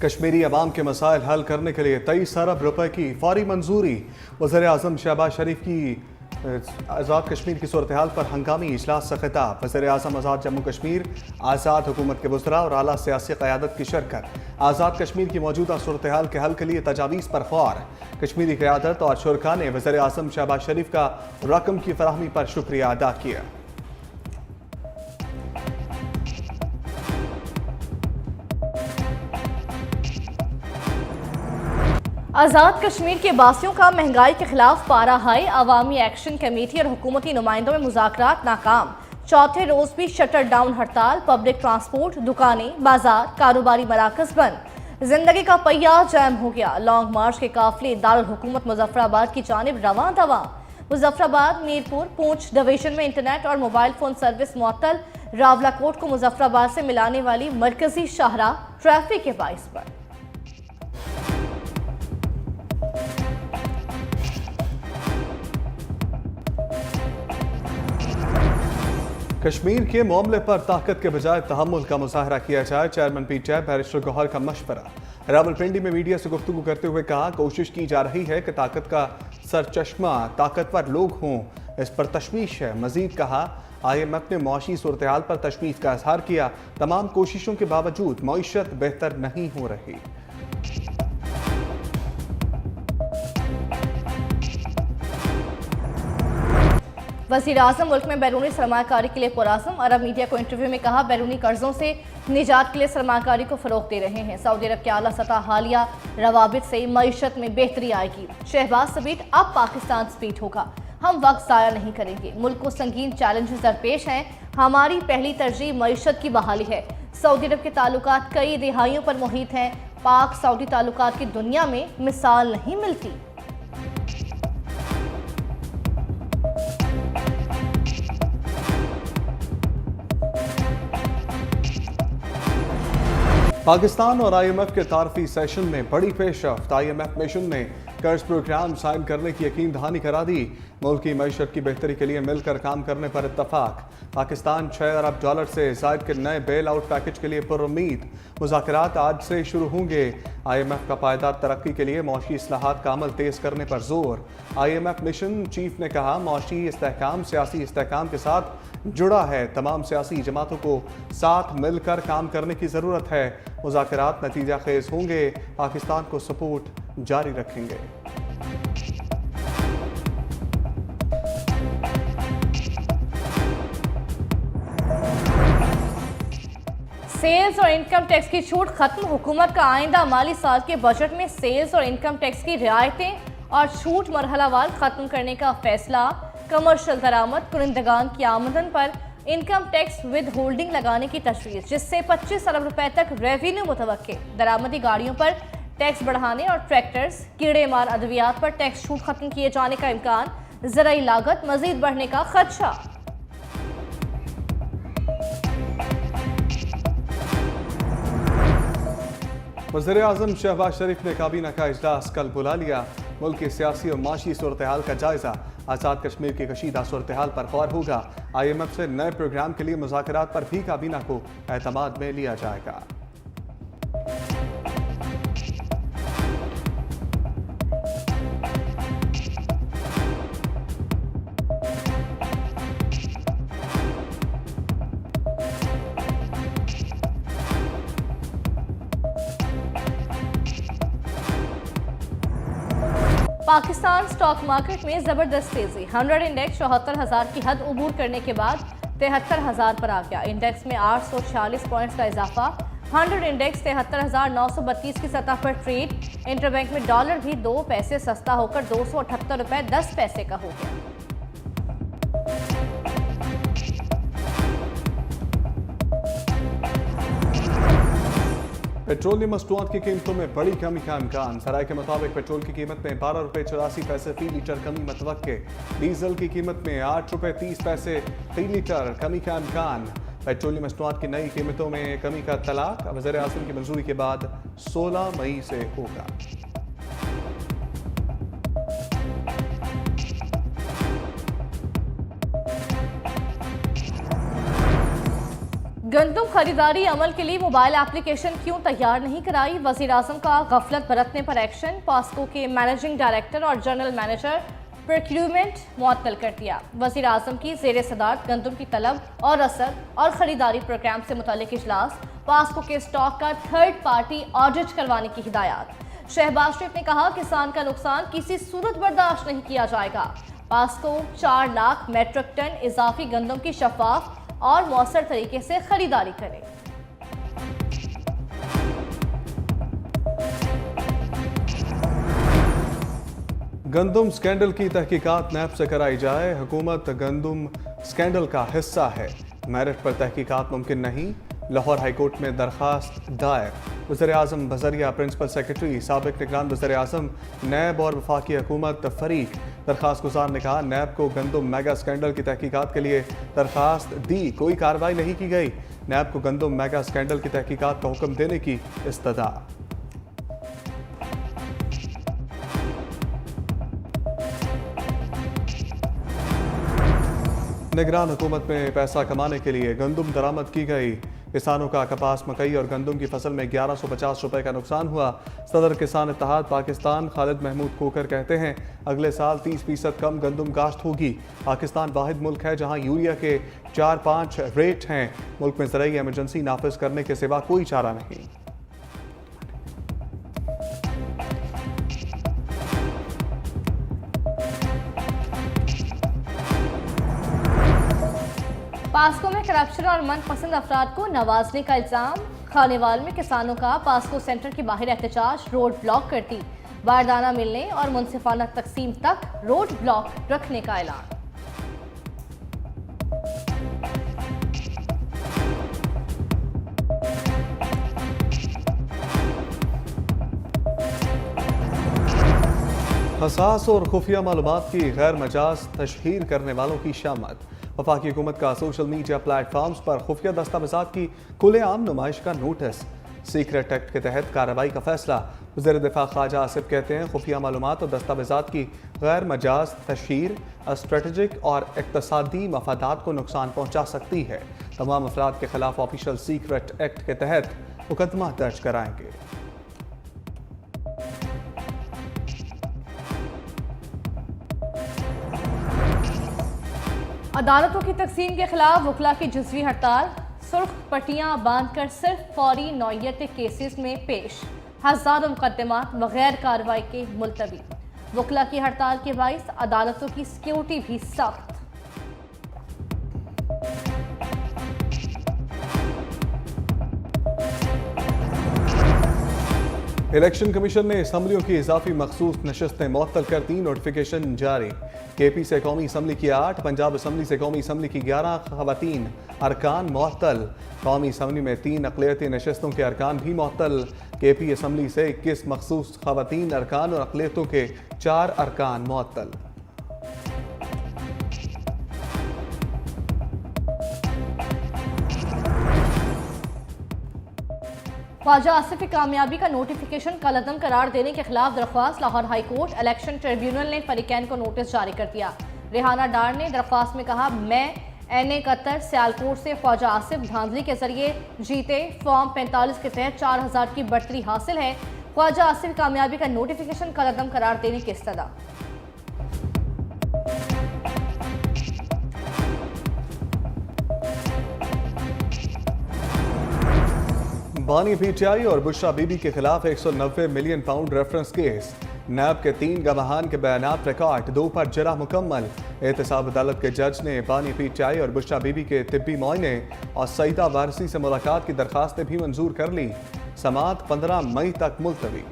कश्मीरी अवाम के मसाइल हल करने के लिए 23 अरब रुपए की फौरी मंजूरी। वज़ीर-ए-आज़म शहबाज शरीफ की आज़ाद कश्मीर की सूरत हाल पर हंगामी इजलास से खिताब। वज़ीर-ए-आज़म आज़ाद जम्मू कश्मीर, आज़ाद हुकूमत के वज़रा और आला सियासी क़यादत की शिरकत। आज़ाद कश्मीर की मौजूदा सूरत हाल के हल के लिए तजावीज़ पर गौर। कश्मीरी क़यादत और शुरका ने वज़ीर-ए-आज़म शहबाज शरीफ का रकम की फराहमी पर शुक्रिया अदा किया। आज़ाद कश्मीर के बासियों का महंगाई के खिलाफ पारा हाई। अवामी एक्शन कमेटी और हुकूमती नुमाइंदों में मुज़ाकरात नाकाम। चौथे रोज भी शटर डाउन हड़ताल। पब्लिक ट्रांसपोर्ट, दुकानें, बाजार, कारोबारी मराकज बंद। जिंदगी का पहिया जैम हो गया। लॉन्ग मार्च के काफिले दारुल हुकूमत मुजफ्फराबाद की जानिब रवां दवा। मुजफ्फराबाद, मीरपुर, पूंछ डिवीजन में इंटरनेट और मोबाइल फोन सर्विस मुअत्तल। रावलाकोट को मुजफ्फराबाद से मिलाने वाली मरकजी शाहराह ट्रैफिक के बाइस पर। कश्मीर के मामले पर ताकत के बजाय तहम्मुल का मुजाहरा किया जाए। चेयरमैन पीटीआई बैरिस्टर गौहर का मशवरा। रावलपिंडी में मीडिया से गुफ्तगू करते हुए कहा, कोशिश की जा रही है कि ताकत का सरचश्मा ताकतवर लोग हों, इस पर तशवीश है। मजीद कहा, IMF ने मुआशी सूरत हाल पर तशवीश का इजहार किया। तमाम कोशिशों के बावजूद मईशत बेहतर नहीं हो रही। वज़ीर-ए-आज़म मुल्क में बैरूनी सरमाकारी के लिए पुरअज़्म। अरब मीडिया को इंटरव्यू में कहा, बैरूनी कर्जों से निजात के लिए सरमाकारी को फ़रोग़ दे रहे हैं। सऊदी अरब के आला सतह हालिया रवाबित से मईशत में बेहतरी आएगी। शहबाज स्पीड अब पाकिस्तान स्पीड होगा। हम वक्त ज़ाया नहीं करेंगे। मुल्क को संगीन चैलेंजेस दरपेश हैं। हमारी पहली तरजीह मईशत की बहाली है। सऊदी अरब के ताल्लुकात कई दिहाइयों पर मुहित हैं। पाक सऊदी ताल्लुकात की दुनिया में मिसाल नहीं मिलती। पाकिस्तान और IMF के तारफी सेशन में बड़ी पेशरफ्त। IMF मिशन ने कर्ज प्रोग्राम साइन करने की यकीन दहानी करा दी। मुल्क की मईशत की बेहतरी के लिए मिलकर काम करने पर इत्तफाक। पाकिस्तान $6 अरब से जायद के नए बेल आउट पैकेज के लिए पुरुम्मीद। मुज़ाकरात आज से शुरू होंगे। IMF का पायदार तरक्की के लिए मौशी इस्लाहात का अमल तेज करने पर जोर। IMF मिशन चीफ ने कहा, मौशी इस्तेहकाम सियासी इस्तेहकाम के साथ जुड़ा है। तमाम सियासी जमातों को साथ मिलकर काम करने की ज़रूरत है। मुज़ाकरात नतीजा खेज होंगे। पाकिस्तान को सपोर्ट जारी रखेंगे। सेल्स और इनकम टैक्स की छूट खत्म। हुकूमत का आइंदा माली साल के बजट में सेल्स और इनकम टैक्स की रियायतें और छूट मरहलावार खत्म करने का फैसला। कमर्शियल दरामद कुरिंदगान की आमदन पर इनकम टैक्स विद होल्डिंग लगाने की तजवीज़, जिससे 25 अरब रुपए तक रेवेन्यू मुतवक्के। दरामदी गाड़ियों पर टैक्स बढ़ाने और ट्रैक्टर्स, कीड़े मार अद्वियात पर टैक्स छूट खत्म किए जाने का इम्कान। ज़राई लागत मजीद बढ़ने का खदशा। वज़ीर-ए-आज़म शहबाज शरीफ ने काबीना का इजलास कल बुला लिया। मुल्क की सियासी और माशी सूरत हाल का जायजा। आज़ाद कश्मीर की कशीदा सूरत हाल पर गौर होगा। IMF से नए प्रोग्राम के लिए मुज़ाकरात पर भी काबीना को एतमाद में लिया जाएगा। पाकिस्तान स्टॉक मार्केट में जबरदस्त तेजी। 100 इंडेक्स 74,000 की हद उबूर करने के बाद 73,000 पर आ गया। इंडेक्स में 846 पॉइंट्स का इजाफा। 100 इंडेक्स 73,932 की सतह पर ट्रेड। इंटरबैंक में डॉलर भी 2 पैसे सस्ता होकर 278 रुपए 10 पैसे का हो गया। पेट्रोलियम मसनूआत की कीमतों में बड़ी कमी का इम्कान। सराय के मुताबिक पेट्रोल की कीमत में 12 रुपये 84 पैसे फी लीटर कमी मतवक्के। डीजल की कीमत में 8 रुपये 30 पैसे फी लीटर कमी का इम्कान। पेट्रोलियम मसनूआत की नई कीमतों में कमी का तलाक वज़ीर-ए-आज़म की मंजूरी के बाद 16 मई से होगा। गंदम खरीदारी अमल के लिए मोबाइल एप्लीकेशन क्यों तैयार नहीं कराई, वजीर आजम का गफलत बरतने पर एक्शन। पास्को के मैनेजिंग डायरेक्टर और जनरल मैनेजर प्रोक्यूरमेंट मुअत्तल कर दिया। वजीर आजम की जेर सदारत गंदम की तलब और रसद और खरीदारी प्रोग्राम से मुतालिक इजलास। पास्को के स्टॉक का थर्ड पार्टी ऑडिट करवाने की हिदायत। शहबाज शरीफ ने कहा, किसान का नुकसान किसी सूरत बर्दाश्त नहीं किया जाएगा। पास्को 4 लाख मेट्रिक टन इजाफी गंदम की शफाफ और मौसर तरीके से खरीदारी करें। गंदम स्कैंडल की तहकीकात नैब से कराई जाए। हुकूमत गंदम स्कैंडल का हिस्सा है, मेरिट पर तहकीकात मुमकिन नहीं। लाहौर हाईकोर्ट में दरखास्त दायर। वज़ीर आज़म बजरिया प्रिंसिपल सेक्रेटरी साबिक निगरान वज़ीर आज़म नैब और वफाकी हुकूमत फरीक। दरखास्त गुजार ने कहा, नैब को गंदम मेगा स्कैंडल की तहकीकात के लिए दरखास्त दी, कोई कार्रवाई नहीं की गई। नैब को गंदम मेगा स्कैंडल की तहकीकात का हुक्म देने की इस्तदा। निगरान हुकूमत में पैसा कमाने के लिए गंदम दरामद की गई। किसानों का कपास, मकई और गंदम की फसल में 1150 रुपए का नुकसान हुआ। सदर किसान इत्तेहाद पाकिस्तान खालिद महमूद खोकर कहते हैं, अगले साल 30% कम गंदम काश्त होगी। पाकिस्तान वाहिद मुल्क है जहां यूरिया के 4-5 रेट हैं। मुल्क में ज़रूरी एमरजेंसी नाफिज करने के सिवा कोई चारा नहीं। पास्को में करप्शन और मनपसंद अफराद को नवाजने का इल्जाम। खानेवाल में किसानों का पास्को सेंटर के बाहर एहतजाज, रोड ब्लॉक कर दी। बारदाना मिलने और मुनसिफाना तकसीम तक रोड ब्लॉक रखने का ऐलान। हसास और खुफिया मालूमात की गैर मजाज तशहीर करने वालों की शामत। वफाकी हुकूमत का सोशल मीडिया प्लेटफॉर्म्स पर खुफिया दस्तावेज़ात की खुलेआम नुमाइश का नोटिस। सीक्रेट एक्ट के तहत कार्रवाई का फैसला। वज़ीर दिफा ख्वाजा आसिफ कहते हैं, खुफिया मालूमात और दस्तावेज़ात की गैर मजाज तशहीर स्ट्रेटजिक और इक़्तिसादी मफादात को नुकसान पहुँचा सकती है। तमाम अफराद के खिलाफ ऑफिशियल सीक्रेट एक्ट के तहत मुकदमा दर्ज कराएंगे। अदालतों की तकसीम के खिलाफ वकला की जुज़वी हड़ताल। सुर्ख पट्टियां बांधकर सिर्फ फौरी नौयत के केसेस में पेश। हज़ारों मुकदमात बगैर कार्रवाई के मुलतवी। वकला की हड़ताल के बाइस अदालतों की सिक्योरिटी भी सख्त। इलेक्शन कमीशन ने असम्बलियों की इजाफी मखसूस नशस्तें मुअत्तल कर दी। नोटिफिकेशन जारी। KP से कौमी असम्बली की 8, पंजाब असम्बली से कौमी असम्बली की 11 खवातीन अरकान मुअत्तल। कौमी असम्बली में 3 अक़लियती नशस्तों के अरकान भी मुअत्तल। KP असम्बली से 21 मखसूस खवातीन अरकान और अक़लियतों के 4 अरकान मुअत्तल। ख्वाजा आसिफ की कामयाबी का नोटिफिकेशन कलअदम करार देने के खिलाफ दरख्वास्त। Lahore high court election tribunal ने फरीकैन को नोटिस जारी कर दिया। रेहाना डार ने दरख्वास्त में कहा, मैं NA कतर सियालकोट से ख्वाजा आसिफ धांधली के जरिए जीते। फॉर्म 45 के तहत 4000 की बढ़तरी हासिल है। ख्वाजा आसिफ की कामयाबी का नोटिफिकेशन कलअदम करार देने की इस्तदा। बानी PTI और बुशरा बीबी के खिलाफ 190 मिलियन पाउंड रेफरेंस केस। नैब के 3 गवाहान के बयानात रिकॉर्ड, 2 पर जरा मुकम्मल। एहतसाब अदालत के जज ने बानी PTI और बुशरा बीबी के तिब्बी मुआयने और सईदा वारसी से मुलाकात की दरखास्तें भी मंजूर कर ली। समाअत 15 मई तक मुलतवी।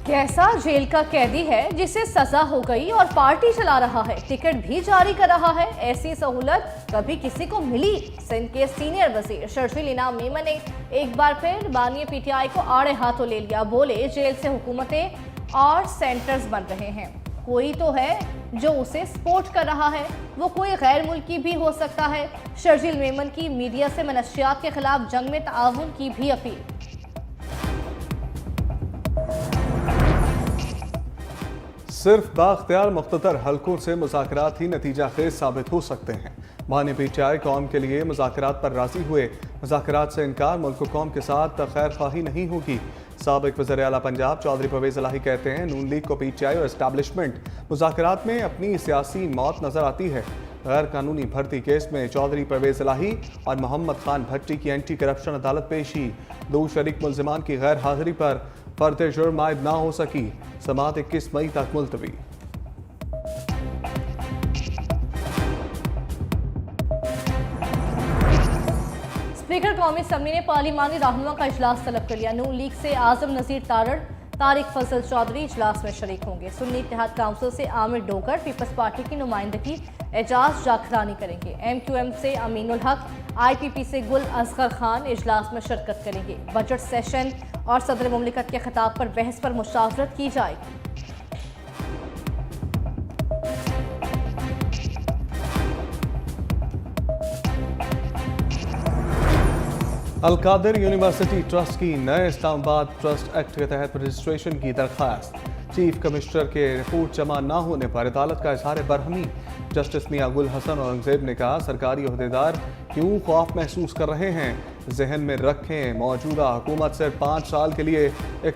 कैसा जेल का कैदी है जिसे सजा हो गई और पार्टी चला रहा है, टिकट भी जारी कर रहा है। ऐसी सहूलत कभी किसी को मिली? सिंध के सीनियर वजीर शर्जील इनाम मेमन ने एक बार फिर बानी PTI को आड़े हाथों ले लिया। बोले, जेल से हुकूमतें और सेंटर्स बन रहे हैं, कोई तो है जो उसे सपोर्ट कर रहा है, वो कोई गैर मुल्की भी हो सकता है। शर्जील मेमन की मीडिया से मनशियात के खिलाफ जंग में ताउन की भी अपील। सिर्फ बाख्तियार मुख्ततर हलकों से मुज़ाकरात ही नतीजा खेज साबित हो सकते हैं। बानी पीटीआई कौम के लिए मुज़ाकरात पर राजी हुए, मुज़ाकरात से इनकार मुल्क कौम के साथ खैर ख्वाही नहीं होगी। साबिक वज़ीर आला पंजाब चौधरी परवेज़ इलाही कहते हैं नून लीग को पीटीआई और एस्टैब्लिशमेंट मुज़ाकरात में अपनी सियासी मौत नजर आती है। गैर कानूनी भर्ती केस में चौधरी परवेज़ इलाही और मोहम्मद खान भट्टी की एंटी करप्शन अदालत पेशी, 2 शरीक मुल्जिमान की गैर हाजिरी पर फर्द जुर्म आयद ना हो सकी। समाअत 21 मई तक मुलतवी। स्पीकर कौमी असम्बली ने पार्लिमानी रहनुमा का इजलास तलब कर लिया। नून लीग से आजम नज़ीर तारड़, तारिक फजल चौधरी इजलास में शरीक होंगे। सुन्नी इत्तेहाद काउंसिल से आमिर डोगर पीपल्स पार्टी की नुमाइंदगी एजाज जाखरानी करेंगे। MQM से अमीनुल हक, IPP से गुल असगर खान इजलास में शिरकत करेंगे। बजट सेशन और सदर मुमलिकत के खिताब पर बहस पर मुशावरत की जाएगी। अलकादिर यूनिवर्सिटी ट्रस्ट की नए इस्लामाबाद ट्रस्ट एक्ट के तहत रजिस्ट्रेशन की दरख्वास्त। चीफ कमिश्नर के रिपोर्ट जमा न होने पर अदालत का इजहार बरहमी। जस्टिस मियां गुल हसन औरंगजेब ने कहा सरकारी अहदेदार क्यों खौफ महसूस कर रहे हैं, जहन में रखें मौजूदा हुकूमत सिर्फ 5 साल के लिए